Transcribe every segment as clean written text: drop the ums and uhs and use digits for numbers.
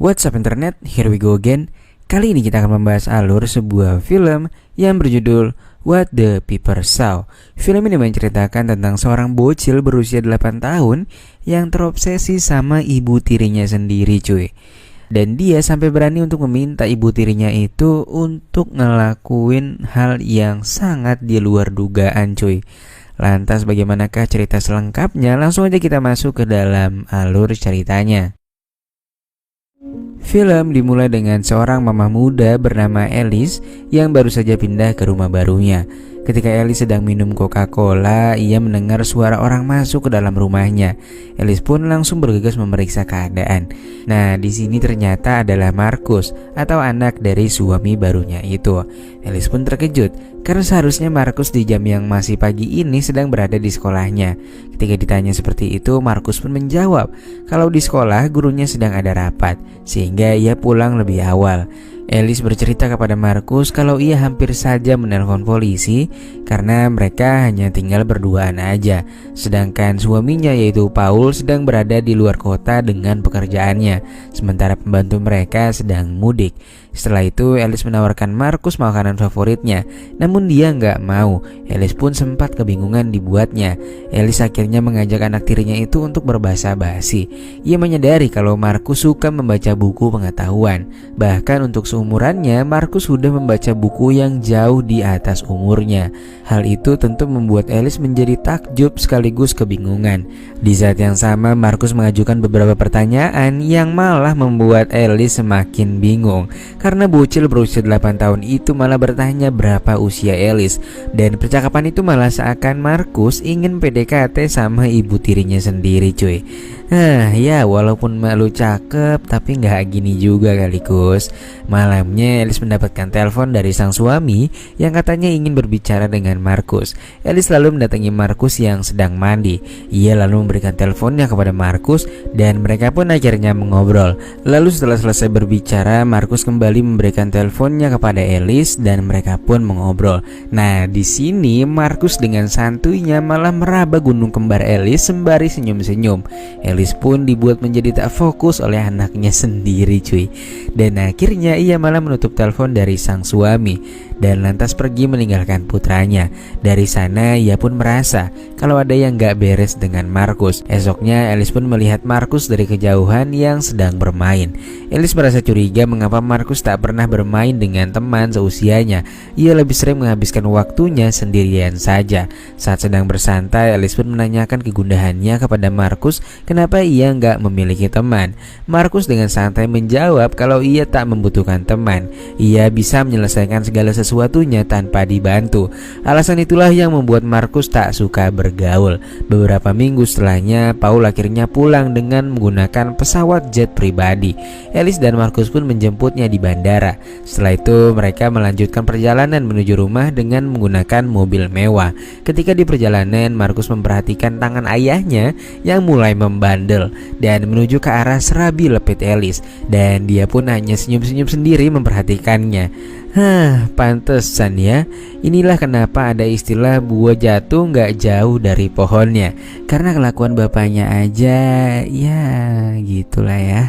What's up internet, here we go again. Kali ini kita akan membahas alur sebuah film yang berjudul What the People Saw. Film ini menceritakan tentang seorang bocil berusia 8 tahun yang terobsesi sama ibu tirinya sendiri cuy. Dan dia sampai berani untuk meminta ibu tirinya itu untuk ngelakuin hal yang sangat di luar dugaan cuy. Lantas bagaimanakah cerita selengkapnya? Langsung aja kita masuk ke dalam alur ceritanya. Film dimulai dengan seorang mama muda bernama Alice yang baru saja pindah ke rumah barunya. Ketika Alice sedang minum Coca-Cola, ia mendengar suara orang masuk ke dalam rumahnya. Alice pun langsung bergegas memeriksa keadaan. Nah, di sini ternyata adalah Marcus atau anak dari suami barunya itu. Alice pun terkejut karena seharusnya Marcus di jam yang masih pagi ini sedang berada di sekolahnya. Ketika ditanya seperti itu, Marcus pun menjawab kalau di sekolah gurunya sedang ada rapat, sehingga ia pulang lebih awal. Alice bercerita kepada Marcus kalau ia hampir saja menelpon polisi karena mereka hanya tinggal berduaan aja, sedangkan suaminya yaitu Paul sedang berada di luar kota dengan pekerjaannya, sementara pembantu mereka sedang mudik. Setelah itu Alice menawarkan Marcus makanan favoritnya, namun dia nggak mau. Alice pun sempat kebingungan dibuatnya. Alice akhirnya mengajak anak tirinya itu untuk berbahasa basi. Ia menyadari kalau Marcus suka membaca buku pengetahuan. Bahkan untuk seumurannya, Marcus sudah membaca buku yang jauh di atas umurnya. Hal itu tentu membuat Alice menjadi takjub sekaligus kebingungan. Di saat yang sama, Marcus mengajukan beberapa pertanyaan yang malah membuat Alice semakin bingung. Karena bocil berusia 8 tahun itu malah bertanya berapa usia Alice. Dan percakapan itu malah seakan Marcus ingin PDKT sama ibu tirinya sendiri cuy. Ya walaupun malu cakep tapi gak gini juga kalikus. Malamnya Alice mendapatkan telepon dari sang suami yang katanya ingin berbicara dengan Marcus. Alice lalu mendatangi Marcus yang sedang mandi. Ia lalu memberikan teleponnya kepada Marcus dan mereka pun akhirnya mengobrol. Lalu setelah selesai berbicara, Marcus kembali memberikan teleponnya kepada Alice dan mereka pun mengobrol. Nah, di sini Marcus dengan santuinya malah meraba gunung kembar Alice sembari senyum-senyum. Alice pun dibuat menjadi tak fokus oleh anaknya sendiri cuy. Dan akhirnya ia malah menutup telepon dari sang suami dan lantas pergi meninggalkan putranya. Dari sana ia pun merasa kalau ada yang gak beres dengan Marcus. Esoknya Alice pun melihat Marcus dari kejauhan yang sedang bermain. Alice merasa curiga mengapa Marcus tak pernah bermain dengan teman seusianya. Ia lebih sering menghabiskan waktunya sendirian saja. Saat sedang bersantai, Alice pun menanyakan kegundahannya kepada Marcus kenapa ia nggak memiliki teman. Marcus dengan santai menjawab kalau ia tak membutuhkan teman. Ia bisa menyelesaikan segala sesuatunya tanpa dibantu. Alasan itulah yang membuat Marcus tak suka bergaul. Beberapa minggu setelahnya, Paul akhirnya pulang dengan menggunakan pesawat jet pribadi. Alice dan Marcus pun menjemputnya di bandara. Setelah itu mereka melanjutkan perjalanan menuju rumah dengan menggunakan mobil mewah. Ketika di perjalanan, Marcus memperhatikan tangan ayahnya yang mulai membandel dan menuju ke arah serabi lepit Alice, dan dia pun hanya senyum-senyum sendiri memperhatikannya. Pantesan ya. Inilah kenapa ada istilah buah jatuh nggak jauh dari pohonnya. Karena kelakuan bapaknya aja, ya gitulah ya.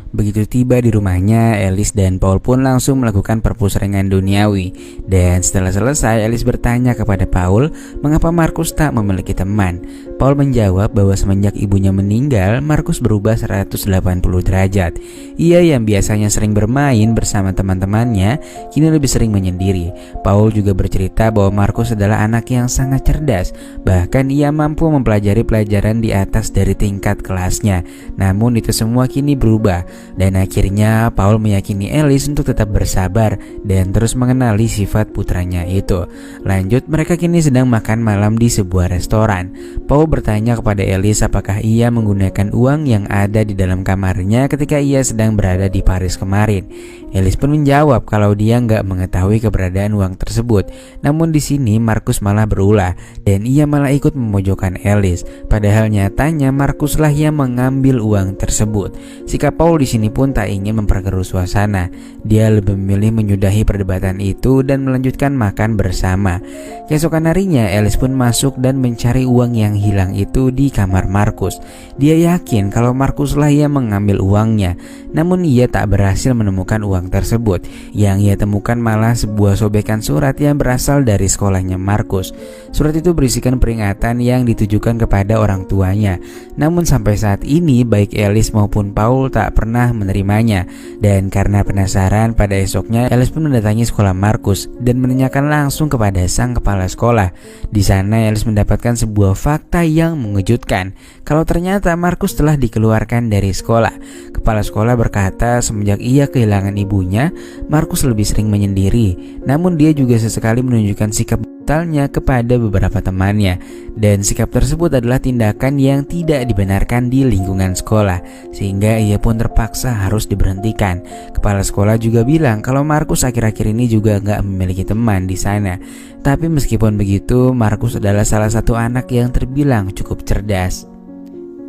Begitu tiba di rumahnya, Alice dan Paul pun langsung melakukan perpusrengan duniawi. Dan setelah selesai, Alice bertanya kepada Paul mengapa Marcus tak memiliki teman. Paul menjawab bahwa semenjak ibunya meninggal, Marcus berubah 180 derajat. Ia yang biasanya sering bermain bersama teman-temannya, kini lebih sering menyendiri. Paul juga bercerita bahwa Marcus adalah anak yang sangat cerdas. Bahkan ia mampu mempelajari pelajaran di atas dari tingkat kelasnya. Namun itu semua kini berubah. Dan akhirnya Paul meyakini Alice untuk tetap bersabar dan terus mengenali sifat putranya itu. Lanjut, mereka kini sedang makan malam di sebuah restoran. Paul bertanya kepada Alice apakah ia menggunakan uang yang ada di dalam kamarnya ketika ia sedang berada di Paris kemarin. Alice pun menjawab kalau dia nggak mengetahui keberadaan uang tersebut. Namun di sini Marcus malah berulah dan ia malah ikut memojokkan Alice. Padahal nyatanya Marcuslah yang mengambil uang tersebut. Sikap Paul di sini pun tak ingin memperkeruh suasana. Dia lebih memilih menyudahi perdebatan itu dan melanjutkan makan bersama. Keesokan harinya Alice pun masuk dan mencari uang yang hilang hilang itu di kamar Markus. Dia yakin kalau Markuslah yang mengambil uangnya, namun ia tak berhasil menemukan uang tersebut. Yang ia temukan malah sebuah sobekan surat yang berasal dari sekolahnya Markus. Surat itu berisikan peringatan yang ditujukan kepada orang tuanya. Namun sampai saat ini baik Alice maupun Paul tak pernah menerimanya. Dan karena penasaran, pada esoknya Alice pun mendatangi sekolah Markus dan menanyakan langsung kepada sang kepala sekolah. Di sana Alice mendapatkan sebuah fakta yang mengejutkan, kalau ternyata Markus telah dikeluarkan dari sekolah. Kepala sekolah berkata semenjak ia kehilangan ibunya, Markus lebih sering menyendiri. Namun dia juga sesekali menunjukkan sikap brutalnya kepada beberapa temannya, dan sikap tersebut adalah tindakan yang tidak dibenarkan di lingkungan sekolah, sehingga ia pun terpaksa harus diberhentikan. Kepala sekolah juga bilang kalau Markus akhir-akhir ini juga nggak memiliki teman di sana. Tapi meskipun begitu, Markus adalah salah satu anak yang terbilang cukup cerdas.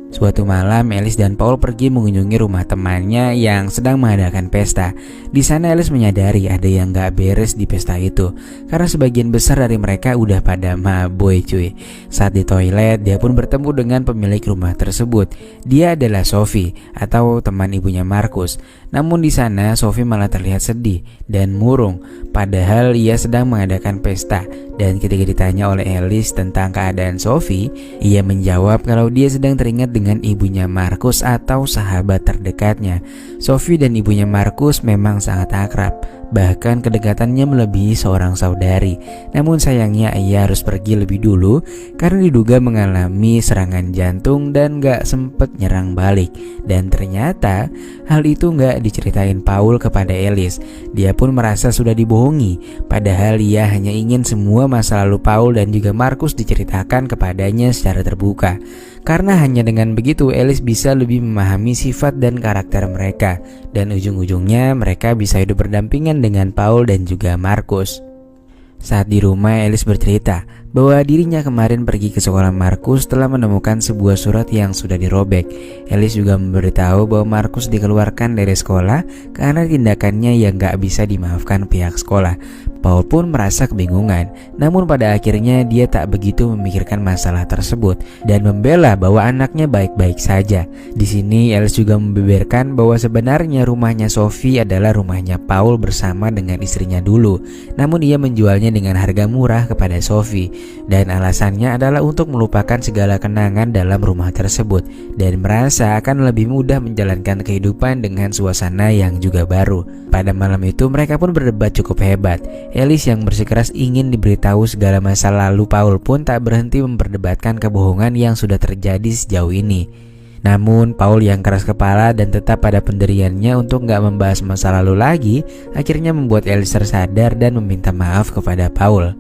Suatu malam, Alice dan Paul pergi mengunjungi rumah temannya yang sedang mengadakan pesta. Di sana Alice menyadari ada yang gak beres di pesta itu, karena sebagian besar dari mereka udah pada maboi cuy. Saat di toilet, dia pun bertemu dengan pemilik rumah tersebut. Dia adalah Sophie atau teman ibunya Markus. Namun di sana Sophie malah terlihat sedih dan murung, padahal ia sedang mengadakan pesta. Dan ketika ditanya oleh Alice tentang keadaan Sophie, ia menjawab kalau dia sedang teringat dengan ibunya Markus atau sahabat terdekatnya. Sophie dan ibunya Markus memang sangat akrab, bahkan kedekatannya melebihi seorang saudari. Namun sayangnya ia harus pergi lebih dulu karena diduga mengalami serangan jantung dan gak sempet nyerang balik. Dan ternyata hal itu gak diceritain Paul kepada Alice. Dia pun merasa sudah dibohongi, padahal ia hanya ingin semua masa lalu Paul dan juga Markus diceritakan kepadanya secara terbuka. Karena hanya dengan begitu Alice bisa lebih memahami sifat dan karakter mereka, dan ujung-ujungnya mereka bisa hidup berdampingan dengan Paul dan juga Markus. Saat di rumah, Alice bercerita bahwa dirinya kemarin pergi ke sekolah Markus setelah menemukan sebuah surat yang sudah dirobek. Alice juga memberitahu bahwa Markus dikeluarkan dari sekolah karena tindakannya yang gak bisa dimaafkan pihak sekolah. Paul pun merasa kebingungan, namun pada akhirnya dia tak begitu memikirkan masalah tersebut dan membela bahwa anaknya baik-baik saja. Di sini Alice juga membeberkan bahwa sebenarnya rumahnya Sophie adalah rumahnya Paul bersama dengan istrinya dulu, namun ia menjualnya dengan harga murah kepada Sophie, dan alasannya adalah untuk melupakan segala kenangan dalam rumah tersebut dan merasa akan lebih mudah menjalankan kehidupan dengan suasana yang juga baru. Pada malam itu mereka pun berdebat cukup hebat. Alice yang bersikeras ingin diberitahu segala masa lalu Paul pun tak berhenti memperdebatkan kebohongan yang sudah terjadi sejauh ini. Namun Paul yang keras kepala dan tetap pada pendiriannya untuk gak membahas masa lalu lagi, akhirnya membuat Alice tersadar dan meminta maaf kepada Paul.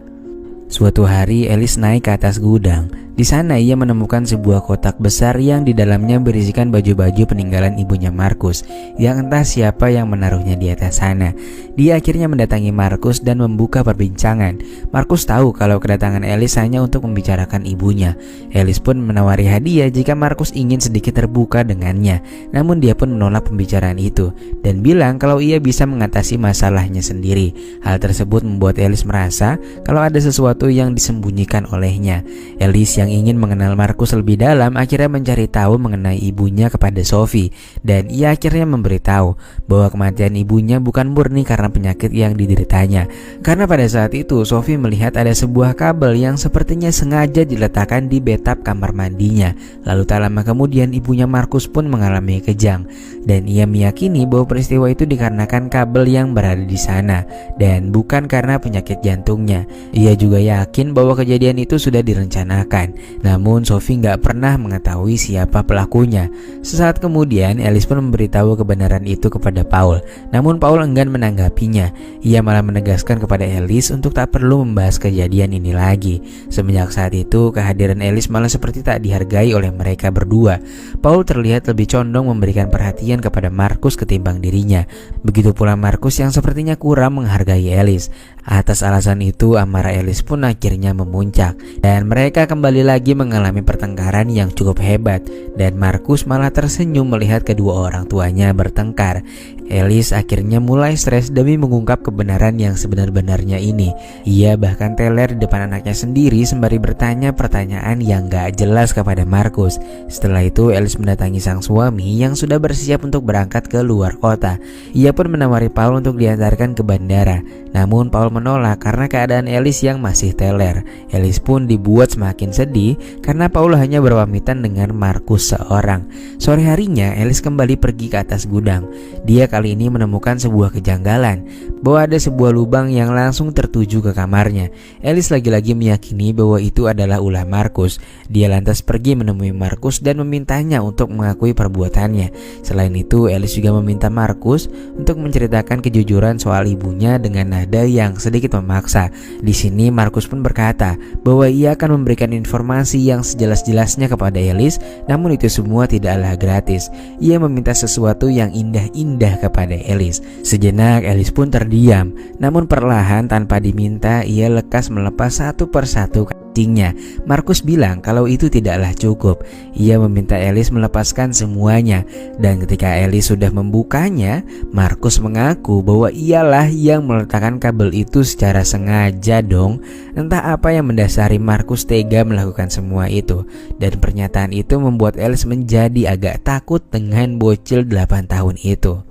Suatu hari Alice naik ke atas gudang. Di sana ia menemukan sebuah kotak besar yang di dalamnya berisikan baju-baju peninggalan ibunya Markus, yang entah siapa yang menaruhnya di atas sana. Dia akhirnya mendatangi Markus dan membuka perbincangan. Markus tahu kalau kedatangan Alice hanya untuk membicarakan ibunya. Alice pun menawari hadiah jika Markus ingin sedikit terbuka dengannya. Namun dia pun menolak pembicaraan itu dan bilang kalau ia bisa mengatasi masalahnya sendiri. Hal tersebut membuat Alice merasa kalau ada sesuatu yang disembunyikan olehnya. Alice yang ingin mengenal Markus lebih dalam akhirnya mencari tahu mengenai ibunya kepada Sophie, dan ia akhirnya memberitahu bahwa kematian ibunya bukan murni karena penyakit yang dideritanya. Karena pada saat itu Sophie melihat ada sebuah kabel yang sepertinya sengaja diletakkan di bathtub kamar mandinya. Lalu tak lama kemudian ibunya Markus pun mengalami kejang, dan ia meyakini bahwa peristiwa itu dikarenakan kabel yang berada di sana dan bukan karena penyakit jantungnya. Ia juga yakin bahwa kejadian itu sudah direncanakan. Namun Sophie gak pernah mengetahui siapa pelakunya. Sesaat kemudian Alice pun memberitahu kebenaran itu kepada Paul. Namun Paul enggan menanggapinya. Ia malah menegaskan kepada Alice untuk tak perlu membahas kejadian ini lagi. Semenjak saat itu kehadiran Alice malah seperti tak dihargai oleh mereka berdua. Paul terlihat lebih condong memberikan perhatian kepada Markus ketimbang dirinya. Begitu pula Markus yang sepertinya kurang menghargai Alice. Atas alasan itu amarah Alice pun akhirnya memuncak dan mereka kembali lagi mengalami pertengkaran yang cukup hebat, dan Markus malah tersenyum melihat kedua orang tuanya bertengkar. Alice akhirnya mulai stres demi mengungkap kebenaran yang sebenar-benarnya ini. Ia bahkan teler di depan anaknya sendiri sembari bertanya pertanyaan yang gak jelas kepada Markus. Setelah itu Alice mendatangi sang suami yang sudah bersiap untuk berangkat ke luar kota. Ia pun menawari Paul untuk diantarkan ke bandara. Namun Paul menolak karena keadaan Alice yang masih teler. Alice pun dibuat semakin sedih karena Paul hanya berpamitan dengan Markus seorang. Sore harinya Alice kembali pergi ke atas gudang. Dia kali ini menemukan sebuah kejanggalan, bahwa ada sebuah lubang yang langsung tertuju ke kamarnya. Alice lagi-lagi meyakini bahwa itu adalah ulah Markus. Dia lantas pergi menemui Markus dan memintanya untuk mengakui perbuatannya. Selain itu, Alice juga meminta Markus untuk menceritakan kejujuran soal ibunya dengan nada yang sedikit memaksa. Di sini Markus pun berkata bahwa ia akan memberikan informasi yang sejelas-jelasnya kepada Alice, namun itu semua tidaklah gratis. Ia meminta sesuatu yang indah-indah kepada Alice. Sejenak Alice pun terdiam, namun perlahan tanpa diminta ia lekas melepas satu persatu kancingnya. Markus bilang kalau itu tidaklah cukup. Ia meminta Alice melepaskan semuanya, dan ketika Alice sudah membukanya, Markus mengaku bahwa ialah yang meletakkan kabel itu secara sengaja dong. Entah apa yang mendasari Markus tega melakukan semua itu, dan pernyataan itu membuat Alice menjadi agak takut dengan bocil 8 tahun itu.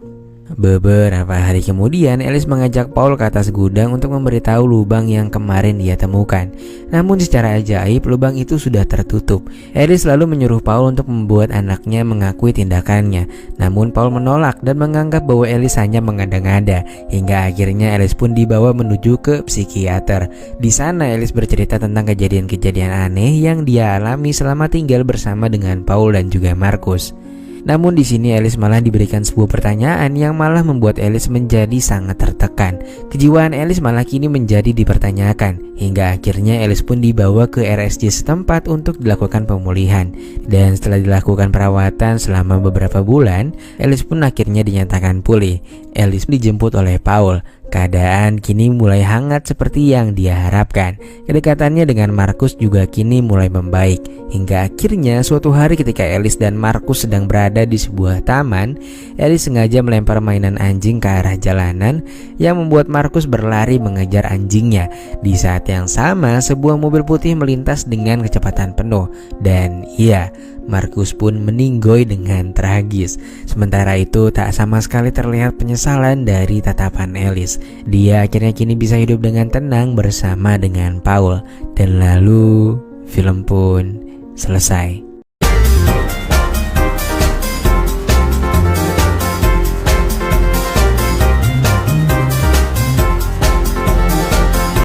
Beberapa hari kemudian, Alice mengajak Paul ke atas gudang untuk memberitahu lubang yang kemarin dia temukan. Namun secara ajaib, lubang itu sudah tertutup. Alice lalu menyuruh Paul untuk membuat anaknya mengakui tindakannya. Namun Paul menolak dan menganggap bahwa Alice hanya mengada-ngada. Hingga akhirnya Alice pun dibawa menuju ke psikiater. Di sana Alice bercerita tentang kejadian-kejadian aneh yang dia alami selama tinggal bersama dengan Paul dan juga Markus. Namun di sini Alice malah diberikan sebuah pertanyaan yang malah membuat Alice menjadi sangat tertekan. Kejiwaan Alice malah kini menjadi dipertanyakan, hingga akhirnya Alice pun dibawa ke RSJ setempat untuk dilakukan pemulihan. Dan setelah dilakukan perawatan selama beberapa bulan, Alice pun akhirnya dinyatakan pulih. Alice dijemput oleh Paul. Keadaan kini mulai hangat seperti yang dia harapkan. Kedekatannya dengan Markus juga kini mulai membaik. Hingga akhirnya suatu hari ketika Alice dan Markus sedang berada di sebuah taman, Alice sengaja melempar mainan anjing ke arah jalanan yang membuat Markus berlari mengejar anjingnya. Di saat yang sama, sebuah mobil putih melintas dengan kecepatan penuh. Dan iya, Markus pun meninggoy dengan tragis. Sementara itu tak sama sekali terlihat penyesalan dari tatapan Alice. Dia akhirnya kini bisa hidup dengan tenang bersama dengan Paul. Dan lalu film pun selesai.